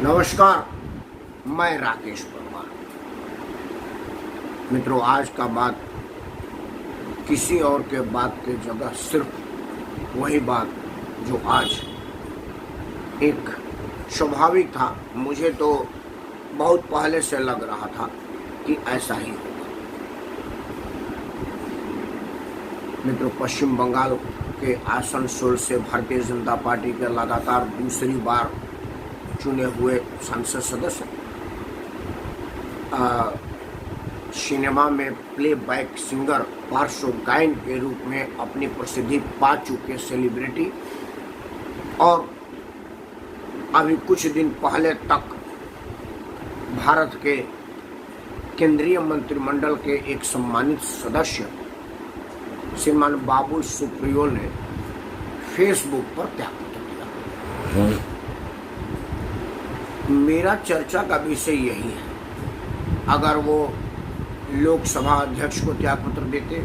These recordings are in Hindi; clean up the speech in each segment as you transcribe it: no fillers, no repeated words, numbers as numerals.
नमस्कार, मैं राकेश परमार। मित्रों, आज का बात किसी और के बात के जगह सिर्फ वही बात जो आज एक स्वाभाविक था। मुझे तो बहुत पहले से लग रहा था कि ऐसा ही होगा। मित्रों, पश्चिम बंगाल के आसनसोल से भारतीय जनता पार्टी के लगातार दूसरी बार चुने हुए संसद सदस्य सिनेमा में प्लेबैक सिंगर, पार्श्व गायन के रूप में अपनी प्रसिद्धि पा चुके सेलिब्रिटी और अभी कुछ दिन पहले तक भारत के केंद्रीय मंत्रिमंडल के एक सम्मानित सदस्य श्रीमान बाबुल सुप्रियो ने फेसबुक पर त्यागपत्र दिया। मेरा चर्चा का विषय यही है। अगर वो लोकसभा अध्यक्ष को त्यागपत्र देते,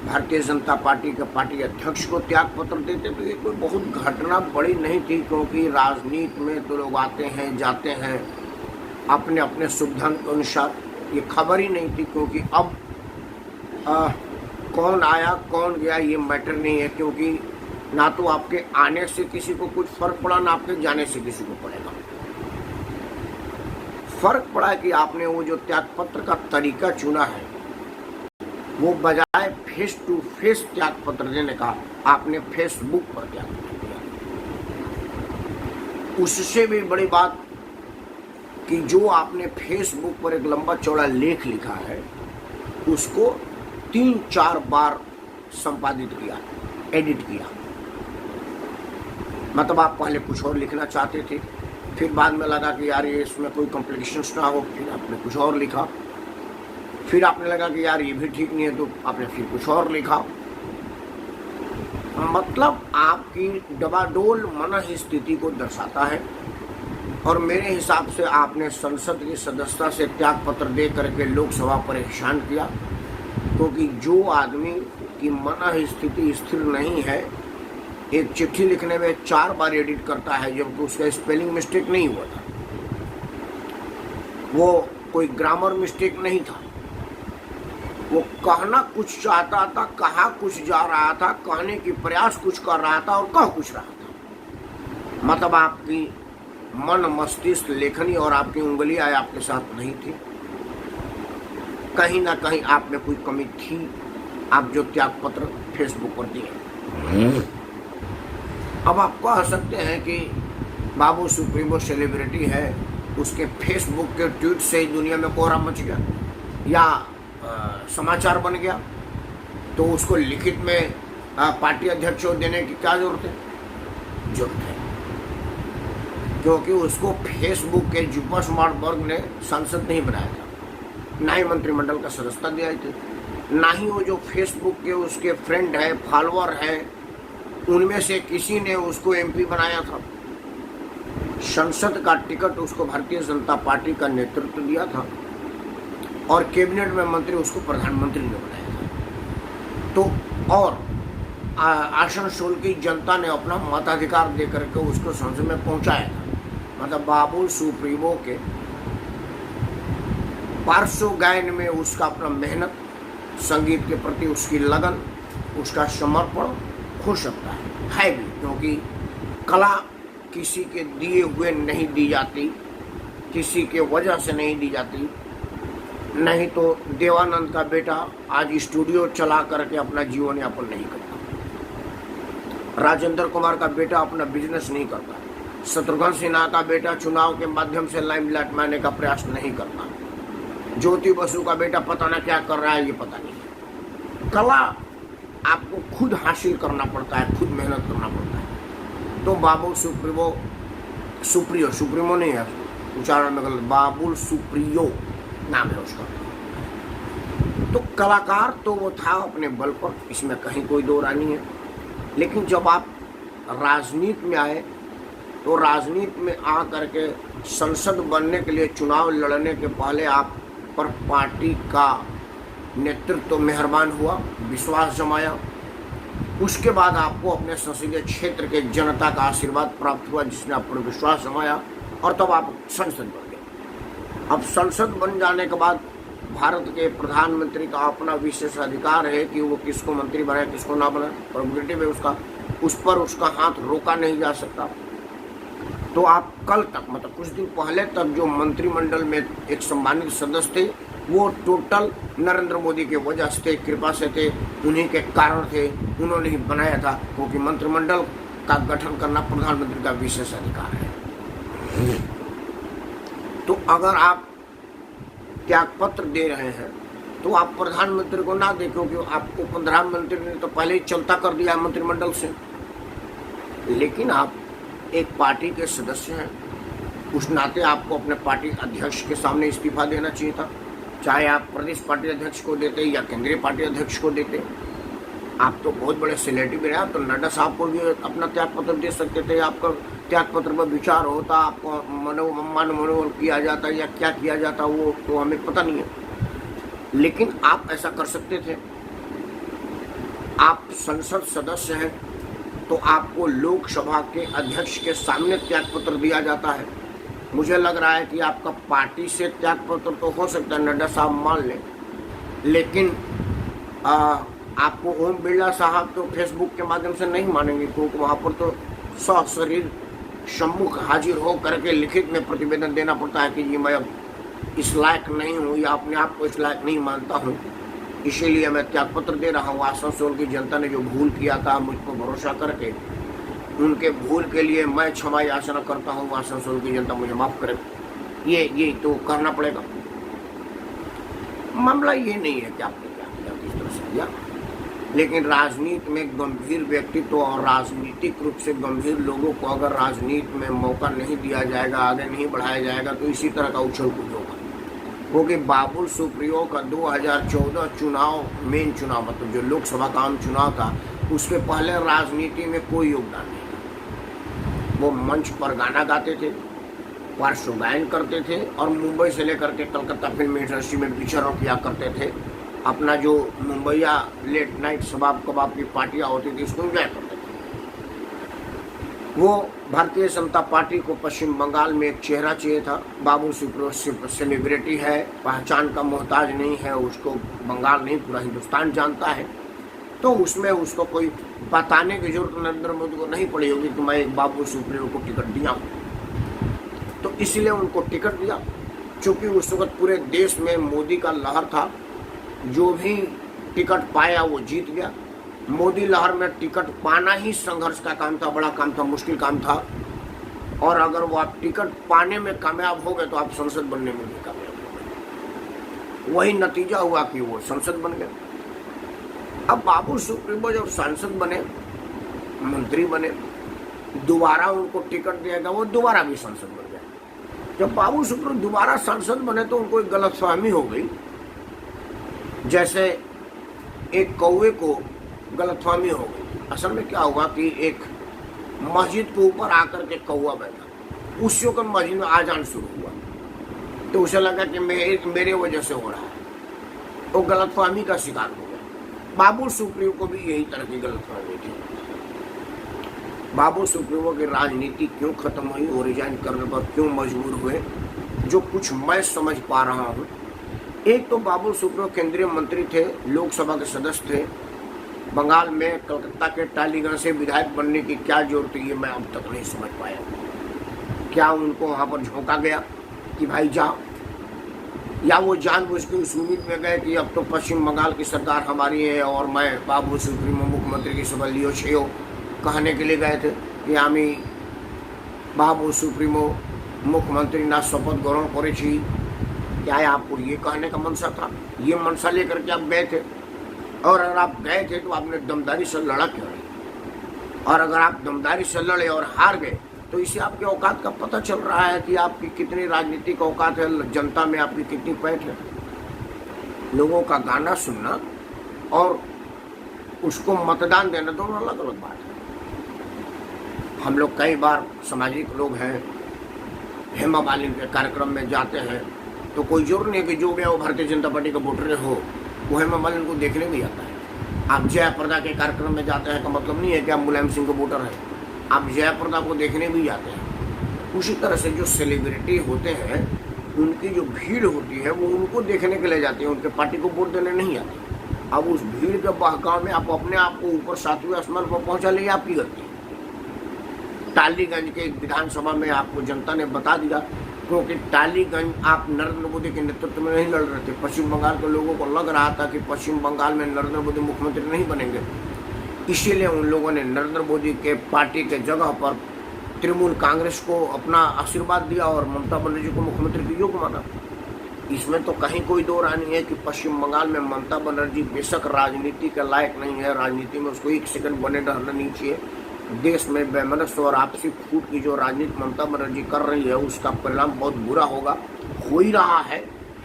भारतीय जनता पार्टी के पार्टी अध्यक्ष को त्यागपत्र देते तो ये कोई बहुत घटना बड़ी नहीं थी, क्योंकि राजनीति में तो लोग आते हैं जाते हैं अपने अपने सुविधा के अनुसार। ये खबर ही नहीं थी, क्योंकि अब कौन आया कौन गया ये मैटर नहीं है, क्योंकि ना तो आपके आने से किसी को कुछ फर्क पड़ा, ना आपके जाने से किसी को पड़ेगा। फर्क पड़ा है कि आपने वो जो त्यागपत्र का तरीका चुना है, वो बजाय फेस टू फेस त्यागपत्र देने का आपने फेसबुक पर त्यागपत्र दिया। उससे भी बड़ी बात कि जो आपने फेसबुक पर एक लंबा चौड़ा लेख लिखा है, उसको 3-4 बार संपादित किया, एडिट किया। मतलब आप पहले कुछ और लिखना चाहते थे, फिर बाद में लगा कि यार ये इसमें कोई कॉम्प्लिकेशंस ना हो, फिर आपने कुछ और लिखा। फिर आपने लगा कि यार ये भी ठीक नहीं है, तो आपने फिर कुछ और लिखा। मतलब आपकी डबाडोल मन स्थिति को दर्शाता है। और मेरे हिसाब से आपने संसद की सदस्यता से त्यागपत्र दे करके लोकसभा परेशान किया, क्योंकि जो आदमी की मन स्थिति स्थिर नहीं है, एक चिट्ठी लिखने में 4 बार एडिट करता है, जबकि उसका स्पेलिंग मिस्टेक नहीं हुआ था, वो कोई ग्रामर मिस्टेक नहीं था, वो कहना कुछ चाहता था, कहा कुछ जा रहा था, कहने की प्रयास कुछ कर रहा था और कह कुछ रहा था। मतलब आपकी मन मस्तिष्क लेखनी और आपकी उंगलियां आपके साथ नहीं थी। कहीं ना कहीं आप में कोई कमी थी, आप जो त्यागपत्र फेसबुक पर दिए। अब आप कह सकते हैं कि बाबू सुप्रीमो सेलिब्रिटी है, उसके फेसबुक के ट्वीट से ही दुनिया में कोहरा मच गया या समाचार बन गया, तो उसको लिखित में पार्टी अध्यक्ष को देने की क्या जरूरत है? जरूरत है, क्योंकि उसको फेसबुक के जुपा स्मार्टबर्ग ने सांसद नहीं बनाया था, ना ही मंत्रिमंडल का सदस्यता दिया थी, ना ही वो जो फेसबुक के उसके फ्रेंड है, फॉलोअर है, उनमें से किसी ने उसको एमपी बनाया था। संसद का टिकट उसको भारतीय जनता पार्टी का नेतृत्व दिया था और कैबिनेट में मंत्री उसको प्रधानमंत्री ने बनाया था। तो और आसनसोल की जनता ने अपना मताधिकार दे करके उसको संसद में पहुंचाया था। मतलब बाबुल सुप्रीमो के पार्श्व गायन में उसका अपना मेहनत, संगीत के प्रति उसकी लगन, उसका समर्पण हो सकता है भी, क्योंकि कला किसी के दिए हुए नहीं दी जाती, किसी के वजह से नहीं दी जाती। नहीं तो देवानंद का बेटा आज स्टूडियो चला करके अपना जीवन यापन नहीं करता, राजेंद्र कुमार का बेटा अपना बिजनेस नहीं करता, शत्रुघ्न सिन्हा का बेटा चुनाव के माध्यम से लाइमलाइट में आने का प्रयास नहीं करता, ज्योति बसु का बेटा पता ना क्या कर रहा है, ये पता नहीं। कला आपको खुद हासिल करना पड़ता है, खुद मेहनत करना पड़ता है। तो बाबुल सुप्रीमो नहीं है, उच्चारण में गलत, बाबुल सुप्रियो नाम है उसका। तो कलाकार तो वो था अपने बल पर, इसमें कहीं कोई दो राय नहीं है। लेकिन जब आप राजनीति में आए, तो राजनीति में आ करके संसद बनने के लिए चुनाव लड़ने के पहले आप पर पार्टी का नेतृत्व मेहरबान हुआ, विश्वास जमाया। उसके बाद आपको अपने संसदीय क्षेत्र के जनता का आशीर्वाद प्राप्त हुआ, जिसने आप पर विश्वास जमाया और तब आप संसद बन गए। अब संसद बन जाने के बाद भारत के प्रधानमंत्री का अपना विशेष अधिकार है कि वो किसको मंत्री बनाए किसको ना बनाए, प्रोग्रेटिव है उसका, उस पर उसका हाथ रोका नहीं जा सकता। तो आप कल तक मतलब कुछ दिन पहले तक जो मंत्रिमंडल में एक सम्मानित सदस्य थे वो टोटल नरेंद्र मोदी के वजह से कृपा से थे, उन्हीं के कारण थे, उन्होंने ही बनाया था, क्योंकि मंत्रिमंडल का गठन करना प्रधानमंत्री का विशेष अधिकार है। तो अगर आप त्याग पत्र दे रहे हैं तो आप प्रधानमंत्री को ना दें, क्योंकि आपको प्रधानमंत्री ने तो पहले ही चलता कर दिया मंत्रिमंडल से। लेकिन आप एक पार्टी के सदस्य हैं, उस नाते आपको अपने पार्टी अध्यक्ष के सामने इस्तीफा देना चाहिए था, चाहे आप प्रदेश पार्टी अध्यक्ष को देते या केंद्रीय पार्टी अध्यक्ष को देते। आप तो बहुत बड़े सेलिब्रिटी रहे, आप तो नड्डा साहब को भी अपना त्यागपत्र दे सकते थे। आपका त्यागपत्र पर विचार होता, आपको मनोबल किया जाता या क्या किया जाता वो तो हमें पता नहीं है, लेकिन आप ऐसा कर सकते थे। आप संसद सदस्य हैं तो आपको लोकसभा के अध्यक्ष के सामने त्यागपत्र दिया जाता है। मुझे लग रहा है कि आपका पार्टी से त्यागपत्र तो हो सकता है, नड्डा साहब मान लें, लेकिन आपको ओम बिरला साहब तो फेसबुक के माध्यम से नहीं मानेंगे, क्योंकि वहाँ पर तो सशरीर सम्मुख हाजिर हो करके लिखित में प्रतिवेदन देना पड़ता है कि जी मैं अब इस लायक नहीं हूँ या अपने आप को इस लायक नहीं मानता हूँ, इसीलिए मैं त्यागपत्र दे रहा हूँ। आसनसोल की जनता ने जो भूल किया था मुझ पर भरोसा करके, उनके भूल के लिए मैं क्षमा याचना करता हूँ, आसनसोल की जनता मुझे माफ़ करे। ये तो करना पड़ेगा। मामला ये नहीं है कि आपने क्या किया किस तरह से किया, लेकिन राजनीति में गंभीर व्यक्तित्व और राजनीतिक रूप से गंभीर लोगों को अगर राजनीति में मौका नहीं दिया जाएगा, आगे नहीं बढ़ाया जाएगा, तो इसी तरह का उछल कूद होगा। क्योंकि बाबुल सुप्रियो का 2014 चुनाव, मेन चुनाव मतलब जो लोकसभा का आम चुनाव था, उसके पहले राजनीति में कोई योगदान नहीं था। वो मंच पर गाना गाते थे, पार्श्व गायन करते थे और मुंबई से लेकर के कलकत्ता फिल्म इंडस्ट्री में विचरण किया करते थे। अपना जो मुंबईया लेट नाइट शबाब कबाब की पार्टियां होती थी उसको एंजॉय करते थे। वो भारतीय जनता पार्टी को पश्चिम बंगाल में एक चेहरा चाहिए था। बाबुल सुप्रियो सेलिब्रिटी है, पहचान का मोहताज नहीं है, उसको बंगाल नहीं पूरा हिंदुस्तान जानता है, तो उसमें उसको कोई बताने की जरूरत नरेंद्र मोदी को नहीं पड़ी होगी कि मैं एक बाबुल सुप्रियो को टिकट दिया हूँ। तो इसलिए उनको टिकट दिया, चूँकि उस वक्त पूरे देश में मोदी का लहर था, जो भी टिकट पाया वो जीत गया। मोदी लहर में टिकट पाना ही संघर्ष का काम था, बड़ा काम था, मुश्किल काम था, और अगर वो आप टिकट पाने में कामयाब हो गए तो आप संसद बनने में भी कामयाब हो गए। वही नतीजा हुआ कि वो संसद बन गए। अब बाबुल सुप्रियो जब सांसद बने, मंत्री बने, दोबारा उनको टिकट दिया गया, वो दोबारा भी सांसद बन गए। जब बाबुल सुप्रियो दोबारा सांसद बने तो उनको एक गलतफहमी हो गई, जैसे एक कौवे को गलतफहमी हो गई। असल में क्या हुआ कि एक मस्जिद के ऊपर आकर के कौवा बैठा, उसी वक्त मस्जिद में आजान शुरू हुआ, तो उसे लगा कि मेरे वजह से हो रहा है, वो गलतफहमी का शिकार हो गया। बाबुल सुप्रियो को भी यही तरह की गलतफहमी थी। बाबुल सुप्रियो की राजनीति क्यों खत्म हुई और रिजाइन करने पर क्यों मजबूर हुए, जो कुछ मैं समझ पा रहा हूँ। एक तो बाबुल सुप्रियो केंद्रीय मंत्री थे, लोकसभा के सदस्य थे, बंगाल में कलकत्ता के टालीगंज से विधायक बनने की क्या जरूरत है, ये मैं अब तक नहीं समझ पाया। क्या उनको वहाँ पर झोंका गया कि भाई जाओ, या वो जानबूझ के उस उम्मीद में गए कि अब तो पश्चिम बंगाल की सरकार हमारी है और मैं बाबुल सुप्रियो मुख्यमंत्री की शपथ लियो छो कहने के लिए गए थे कि आमी बाबुल सुप्रियो मुख्यमंत्री ना शपथ ग्रहण करेছি। क्या है, आपको ये कहने का मनसा था? ये मनसा लेकर के आप गए थे, और अगर आप गए थे तो आपने दमदारी से लड़ा क्यों नहीं? और अगर आप दमदारी से लड़े और हार गए तो इससे आपके औकात का पता चल रहा है कि आपकी कितनी राजनीतिक औकात है, जनता में आपकी कितनी पैठ है। लोगों का गाना सुनना और उसको मतदान देना दोनों अलग अलग बात है। हम लोग कई बार सामाजिक लोग हैं, हेमा मालिनी के कार्यक्रम में जाते हैं तो कोई जोर नहीं है कि जो भी वो भारतीय जनता पार्टी का वोटर हो वो हेमा मालिनी को देखने भी आता है। आप जयाप्रदा के कार्यक्रम में जाते हैं का मतलब नहीं है कि आप मुलायम सिंह को वोटर हैं, आप जयाप्रदा को देखने भी जाते हैं। उसी तरह से जो सेलिब्रिटी होते हैं उनकी जो भीड़ होती है वो उनको देखने के लिए जाते हैं, उनके पार्टी को वोट देने नहीं आते। अब उस भीड़ के बहकाव में आप अपने आप को ऊपर 7वें आसमान पर पहुंचा ले, आपकी गलती है। टालीगंज के एक विधानसभा में आपको जनता ने बता दिया, क्योंकि टालीगंज आप नरेंद्र मोदी के नेतृत्व में नहीं लड़ रहे थे। पश्चिम बंगाल के लोगों को लग रहा था कि पश्चिम बंगाल में नरेंद्र मोदी मुख्यमंत्री नहीं बनेंगे, इसीलिए उन लोगों ने नरेंद्र मोदी के पार्टी के जगह पर तृणमूल कांग्रेस को अपना आशीर्वाद दिया और ममता बनर्जी को मुख्यमंत्री के योग्य माना। इसमें तो कहीं कोई दो राय नहीं है कि पश्चिम बंगाल में ममता बनर्जी बेशक राजनीति के लायक नहीं है, राजनीति में उसको एक सेकंड बने रहना नहीं चाहिए। देश में वैमनस्य और आपसी फूट की जो राजनीति ममता बनर्जी कर रही है उसका परिणाम बहुत बुरा होगा, हो ही रहा है।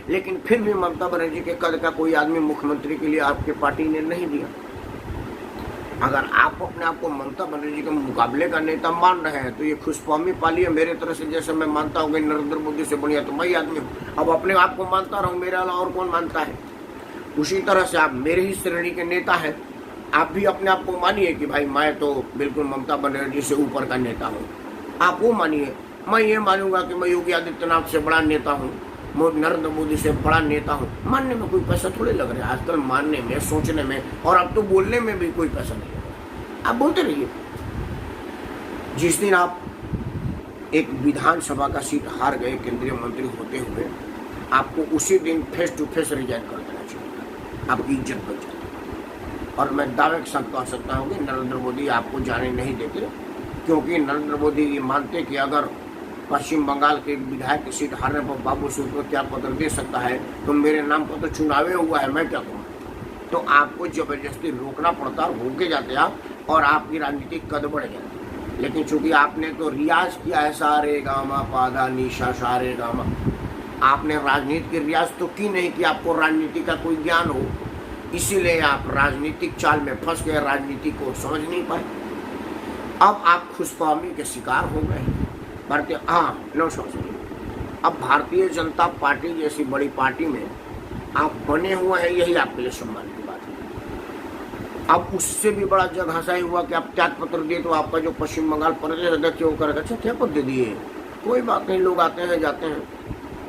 लेकिन फिर भी ममता बनर्जी के कद का कोई आदमी मुख्यमंत्री के लिए आपके पार्टी ने नहीं दिया। अगर आप अपने आप को ममता बनर्जी के मुकाबले का नेता मान रहे हैं तो ये खुशफहमी पाली है मेरे तरफ से। जैसे मैं मानता हूँ कि नरेंद्र मोदी से बढ़िया तो मैं ही आदमी हूँ, अब अपने आप को मानता रहूँ, मेरे अलावा और कौन मानता है। उसी तरह से आप मेरे ही श्रेणी के नेता हैं, आप भी अपने आप को मानिए कि भाई मैं तो बिल्कुल ममता बनर्जी से ऊपर का नेता हूँ। आप वो मानिए, मैं ये मानूंगा कि मैं योगी आदित्यनाथ से बड़ा नेता हूँ, नरेंद्र मोदी से बड़ा नेता हूँ। मानने में कोई पैसा थोड़े लग रहा है आजकल, मानने में, सोचने में, और अब तो बोलने में भी कोई पैसा नहीं लग रहा। आप बोलते रहिए। जिस दिन आप एक विधानसभा का सीट हार गए केंद्रीय मंत्री होते हुए, आपको उसी दिन फेस टू फेस रिजाइन कर देना चाहिए, आपकी इज्जत बच जाती। और मैं दावे के साथ कह सकता हूँ कि नरेंद्र मोदी आपको जाने नहीं देते, क्योंकि नरेंद्र मोदी ये मानते कि अगर पश्चिम बंगाल के विधायक की सीट हारने पर बाबू सूद को क्या पत्र दे सकता है तो मेरे नाम पर तो चुनाव हुआ है, मैं क्या करूँ। तो आपको जबरदस्ती रोकना पड़ता, रोके जाते आप और आपकी राजनीतिक कद बढ़ जाती। लेकिन चूंकि आपने तो रियाज किया है सारे गामा पादा निशा सारे गामा, आपने राजनीति की रियाज तो की नहीं कि आपको राजनीति का कोई ज्ञान हो, इसीलिए आप राजनीतिक चाल में फंस गए, राजनीति को समझ नहीं पाए। अब आप खुशफहमी के शिकार हो गए। भारतीय अब भारतीय जनता पार्टी जैसी बड़ी पार्टी में आप बने हुए हैं, यही आपके लिए सम्मान की बात है। अब उससे भी बड़ा जग हंसाई हुआ कि आप त्याग पत्र दिए तो आपका जो पश्चिम बंगाल प्रदेश अध्यक्ष वो करेगा, अच्छा त्याग पत्र दिए, कोई बात नहीं, लोग आते हैं जाते हैं,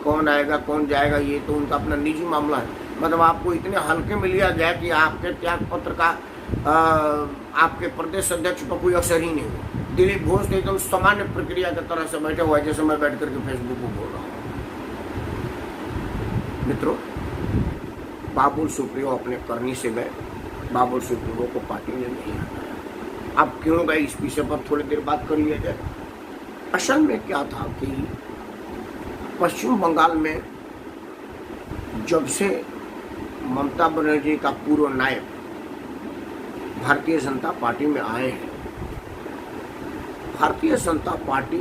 कौन आएगा कौन जाएगा ये तो उनका अपना निजी मामला है। मतलब आपको इतने हल्के में लिया गया कि आपके त्याग पत्र का आपके प्रदेश अध्यक्ष पर कोई असर ही नहीं हुआ। दिलीप घोष तो एकदम सामान्य प्रक्रिया की तरह से बैठे हुआ है, जैसे मैं बैठ करके फेसबुक पर बोल रहा हूँ। मित्रों, बाबुल सुप्रियो अपने करनी से गए, बाबुल सुप्रियो को पार्टी ने नहीं हटाया। अब क्यों गए इस विषय पर थोड़ी देर बात कर लिया जाए। असल में क्या था कि पश्चिम बंगाल में जब से ममता बनर्जी का पूर्व नायक भारतीय जनता पार्टी में आए हैं, भारतीय जनता पार्टी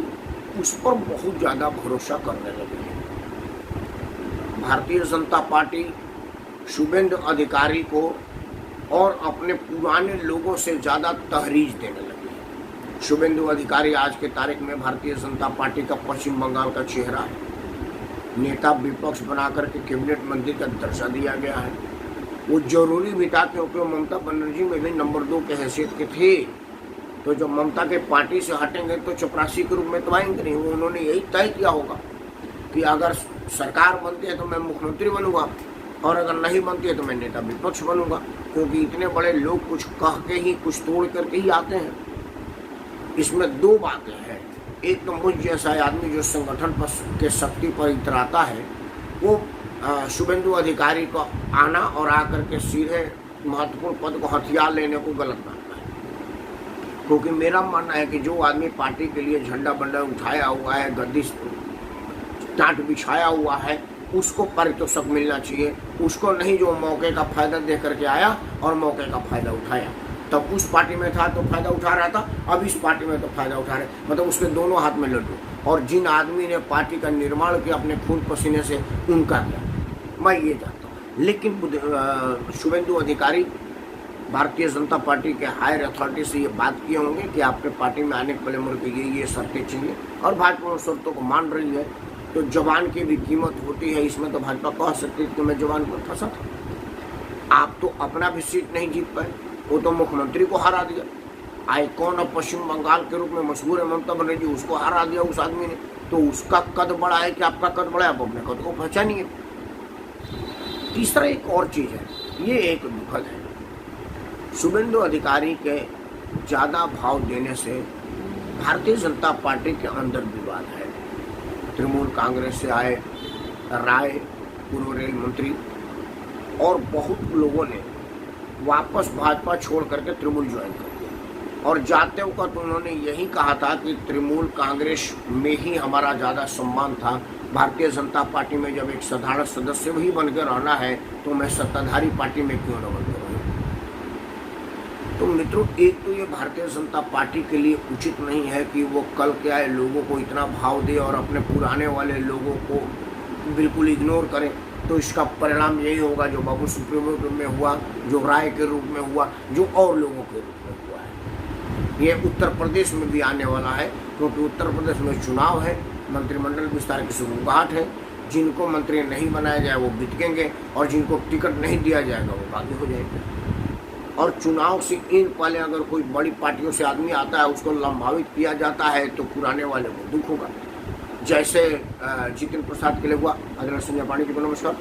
उस पर बहुत ज़्यादा भरोसा करने लगी है। भारतीय जनता पार्टी शुभेंदु अधिकारी को और अपने पुराने लोगों से ज़्यादा तहरीज देने लगी है। शुभेंदु अधिकारी आज के तारीख में भारतीय जनता पार्टी का पश्चिम बंगाल का चेहरा है। नेता विपक्ष बनाकर के कैबिनेट मंत्री का दर्जा दिया गया है। वो जरूरी भी था क्योंकि ममता बनर्जी में भी नंबर 2 के हैसियत के थे। तो जब ममता के पार्टी से हटेंगे तो चपरासी के रूप में तो आएंगे नहीं। वो उन्होंने यही तय किया होगा कि अगर सरकार बनती है तो मैं मुख्यमंत्री बनूंगा और अगर नहीं बनती है तो मैं नेता विपक्ष बनूंगा, क्योंकि इतने बड़े लोग कुछ कह के ही कुछ तोड़ करके ही आते हैं। इसमें 2 बातें हैं। एक तो मुझ जैसा आदमी जो संगठन पर के शक्ति पर इतराता है, वो शुभेंदु अधिकारी को आना और आकर के सीधे महत्वपूर्ण पद को हथियार लेने को गलत मानता है। क्योंकि मेरा मानना है कि जो आदमी पार्टी के लिए झंडा बंडा उठाया हुआ है, गद्दी टाट बिछाया हुआ है, उसको पारितोषिक मिलना चाहिए। उसको नहीं जो मौके का फायदा दे करके आया और मौके का फायदा उठाया। तब उस पार्टी में था तो फायदा उठा रहा था, अब इस पार्टी में तो फायदा उठा रहे, मतलब उसके दोनों हाथ में लड्डू। और जिन आदमी ने पार्टी का निर्माण किया अपने खून पसीने से, उनका किया, मैं ये जानता हूँ। लेकिन शुभेंदु अधिकारी भारतीय जनता पार्टी के हायर अथॉरिटी से ये बात किए होंगे कि आपके पार्टी में आने के पहले मुझे ये शर्तें चाहिए, और भाजपा उन शर्तों को मान रही है। तो जवान की भी कीमत होती है। इसमें तो भाजपा कह सकती है कि मैं जवान को फंसा था। आप तो अपना भी सीट नहीं जीत पाए, वो तो मुख्यमंत्री को हरा दिया। आइकॉन ऑफ पश्चिम बंगाल के रूप में मशहूर है ममता बनर्जी, उसको हरा दिया उस आदमी ने, तो उसका कद बड़ा है कि आपका कद बड़ा है, आप अपने कद को पहचानिए। तीसरा एक और चीज है, ये एक दुखद है, शुभेंदु अधिकारी के ज्यादा भाव देने से भारतीय जनता पार्टी के अंदर विवाद है। तृणमूल कांग्रेस से आए राय, पूर्व रेल मंत्री, और बहुत लोगों ने वापस भाजपा छोड़ करके तृणमूल ज्वाइन कर दिया, और जाते वक्त उन्होंने यही कहा था कि तृणमूल कांग्रेस में ही हमारा ज़्यादा सम्मान था, भारतीय जनता पार्टी में जब एक साधारण सदस्य भी बनकर रहना है तो मैं सत्ताधारी पार्टी में क्यों न बनकर रहूं। तो मित्रों, एक तो ये भारतीय जनता पार्टी के लिए उचित नहीं है कि वो कल के आए लोगों को इतना भाव दे और अपने पुराने वाले लोगों को बिल्कुल इग्नोर करें। तो इसका परिणाम यही होगा जो बाबू सुप्रीमो में हुआ, जो राय के रूप में हुआ, जो और लोगों के रूप में हुआ है। ये उत्तर प्रदेश में भी आने वाला है, क्योंकि उत्तर प्रदेश में चुनाव है, मंत्रिमंडल विस्तार की शुरुआत है। जिनको मंत्री नहीं बनाया जाए वो बितकेंगे, और जिनको टिकट नहीं दिया जाएगा वो बागी हो जाएंगे। और चुनाव से इन पहले अगर कोई बड़ी पार्टियों से आदमी आता है, उसको लंबावित किया जाता है, तो पुराने वाले को दुख होगा। जैसे जितिन प्रसाद के लिए हुआ, आदरणीय संजय पांडे जी को नमस्कार।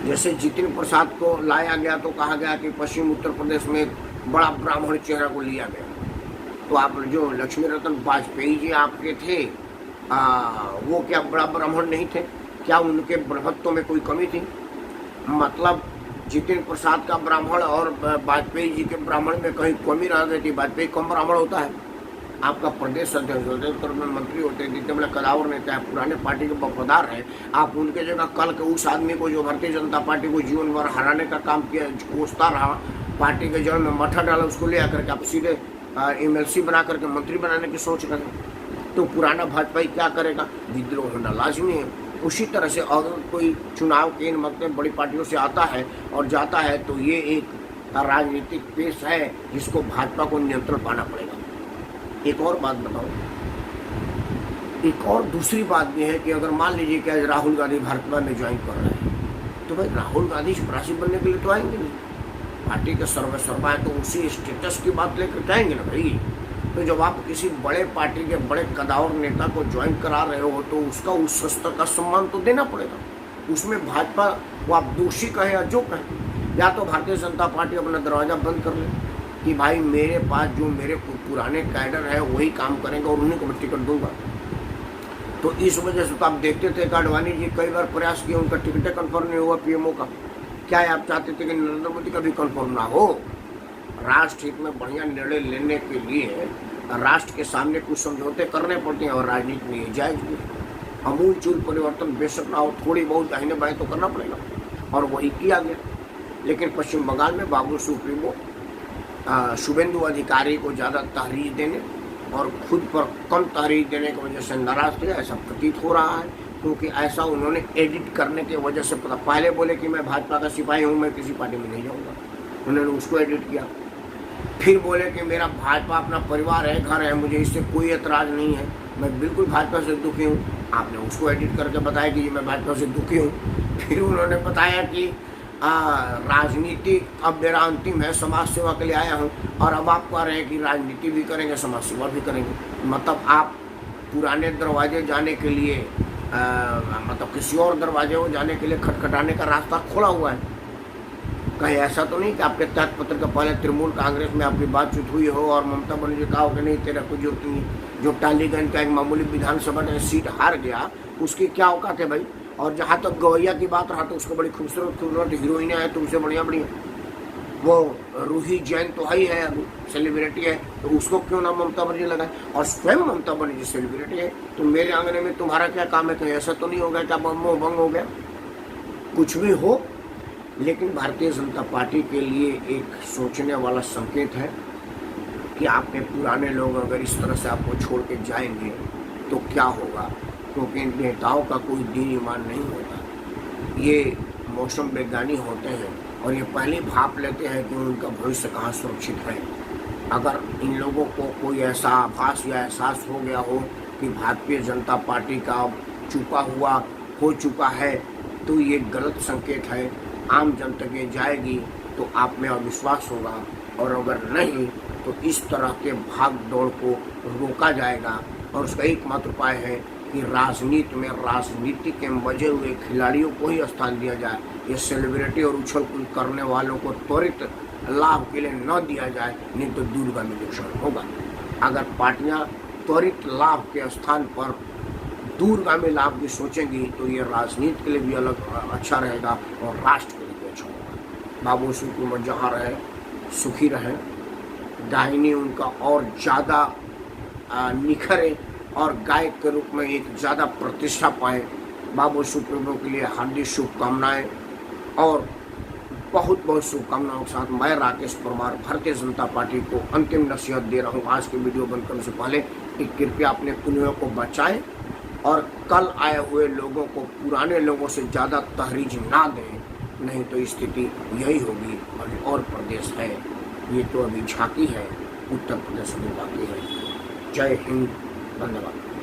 जैसे जितिन प्रसाद को लाया गया तो कहा गया कि पश्चिम उत्तर प्रदेश में एक बड़ा ब्राह्मण चेहरा को लिया गया। तो आप जो लक्ष्मी रतन वाजपेयी जी आपके थे, वो क्या बड़ा ब्राह्मण नहीं थे? क्या उनके ब्रह्मत्व में कोई कमी थी? मतलब जितिन प्रसाद का ब्राह्मण और वाजपेयी जी के ब्राह्मण में कहीं कमी रह गई थी? वाजपेयी कम ब्राह्मण होता है? आपका प्रदेश अध्यक्ष होते हैं, उत्तर में मंत्री होते हैं, जितने बड़े कदावर नेता है, पुराने पार्टी के वफादार हैं, आप उनके जगह कल के उस आदमी को जो भारतीय जनता पार्टी को जीवन भर हराने का काम किया, कोसता रहा, पार्टी के जड़ में मठा डाला, उसको ले आकर के आप सीधे MLC बना करके मंत्री बनाने की सोच रहे हैं। तो पुराना भाजपा क्या करेगा? विद्रोह होना लाजमी है। उसी तरह से अगर कोई चुनाव के इन मौके बड़ी पार्टियों से आता है और जाता है, तो ये एक राजनीतिक पेश है जिसको भाजपा को नियंत्रण पाना पड़ेगा। एक और बात बताओ, एक और दूसरी बात भी है कि अगर मान लीजिए कि आज राहुल गांधी भाजपा में ज्वाइन कर रहे हैं, तो भाई राहुल गांधी चपरासी बनने के लिए तो आएंगे नहीं, पार्टी के सर्वसर्वा है, तो उसी स्टेटस की बात लेकर जाएंगे ना भाई। तो जब आप किसी बड़े पार्टी के बड़े कदावर नेता को ज्वाइन करा रहे हो, तो उसका उस स्तर का सम्मान तो देना पड़ेगा। उसमें भाजपा को आप दोषी कहें या जो कहें, या तो भारतीय जनता पार्टी अपना दरवाजा बंद कर ले कि भाई मेरे पास जो मेरे पुराने कैडर है वही काम करेंगे और उन्हीं को मैं टिकट दूंगा। तो इस वजह से तो आप देखते थे कि आडवाणी जी कई बार प्रयास किए, उनका टिकट कंफर्म नहीं हुआ PMO का। क्या आप चाहते थे कि नरेंद्र मोदी का भी कंफर्म ना हो? राष्ट्र हित में बढ़िया निर्णय लेने के लिए राष्ट्र के सामने कुछ समझौते करने पड़ते हैं, और राजनीति में जायज भी। अमूल चूल परिवर्तन बेशक ना हो, थोड़ी बहुत दाहिने बाएं तो करना पड़ेगा, और वही किया गया। लेकिन पश्चिम बंगाल में बाबू सुप्रीमो शुभेंदु अधिकारी को ज़्यादा तहरीर देने और खुद पर कम तहरीर देने की वजह से नाराज थे, ऐसा प्रतीत हो रहा है। क्योंकि ऐसा उन्होंने एडिट करने की वजह से पहले बोले कि मैं भाजपा का सिपाही हूँ, मैं किसी पार्टी में नहीं जाऊँगा, उन्होंने उसको एडिट किया। फिर बोले कि मेरा भाजपा अपना परिवार है, घर है, मुझे इससे कोई एतराज़ नहीं है, मैं बिल्कुल भाजपा से दुखी हूँ, आपने उसको एडिट करके बताया कि मैं भाजपा से दुखी हूँ। फिर उन्होंने बताया कि राजनीति अब मेरा अंतिम है, समाज सेवा के लिए आया हूँ, और अब आप कह रहे हैं कि राजनीति भी करेंगे, समाज सेवा भी करेंगे। मतलब आप पुराने दरवाजे जाने के लिए मतलब किसी और दरवाजे को जाने के लिए खटखटाने का रास्ता खोला हुआ है। कहीं ऐसा तो नहीं कि आपके त्याग पत्र का पहले तृणमूल कांग्रेस में आपकी बातचीत हुई हो और ममता बनर्जी कहा हो कि नहीं तेरा कोई जरूरत नहीं, जो टालीगंज का एक मामूली विधानसभा में सीट हार गया उसकी क्या औकात है भाई। और जहाँ तक गवैया की बात रहा तो उसको बड़ी खूबसूरत हीरोइनें हैं तुमसे बढ़िया बढ़िया, वो रूही जैन तो ही है, अभी सेलिब्रिटी है, तो उसको क्यों ना ममता बनर्जी लगाए। और स्वयं ममता बनर्जी सेलिब्रिटी है, तो मेरे आंगने में तुम्हारा क्या काम है? कहीं ऐसा तो नहीं होगा क्या मोह भंग हो गया? कुछ भी हो, लेकिन भारतीय जनता पार्टी के लिए एक सोचने वाला संकेत है कि आपके पुराने लोग अगर इस तरह से आपको छोड़ के जाएंगे तो क्या होगा। क्योंकि इन नेताओं का कोई दीन ईमान नहीं होता, ये मौसम वैज्ञानिक होते हैं और ये पहले भाप लेते हैं कि उनका भविष्य कहाँ सुरक्षित है। अगर इन लोगों को कोई ऐसा आभास या एहसास हो गया हो कि भारतीय जनता पार्टी का छुपा हुआ हो चुका है, तो ये गलत संकेत है। आम जनता के जाएगी तो आप में अविश्वास होगा, और अगर नहीं तो इस तरह के भाग दौड़ को रोका जाएगा। और उसका एकमात्र उपाय है कि राजनीति में राजनीति के बजे हुए खिलाड़ियों को ही स्थान दिया जाए। ये सेलिब्रिटी और उछल कूद करने वालों को त्वरित लाभ के लिए न दिया जाए, नहीं तो दूरगामी नुकसान होगा। अगर पार्टियां त्वरित लाभ के स्थान पर दूरगामी लाभ भी सोचेंगी तो ये राजनीति के लिए भी अलग अच्छा रहेगा और राष्ट्र के लिए भी अच्छा होगा। बाबू सुकुमार जहाँ रहे सुखी रहे, दाहिनी उनका और ज़्यादा निखरे और गायक के रूप में एक ज़्यादा प्रतिष्ठा पाए। बाबू सुप्रीमो के लिए हार्दिक शुभकामनाएं और बहुत बहुत शुभकामनाओं के साथ मैं राकेश परमार भारतीय जनता पार्टी को अंतिम नसीहत दे रहा हूँ आज के वीडियो बंद करने से पहले कि कृपया अपने कुलियों को बचाएं और कल आए हुए लोगों को पुराने लोगों से ज़्यादा तहरीज ना दें, नहीं तो स्थिति यही होगी। और प्रदेश है, ये तो अभी झांकी है, उत्तर प्रदेश में बाकी है। जय हिंद, धन्यवाद।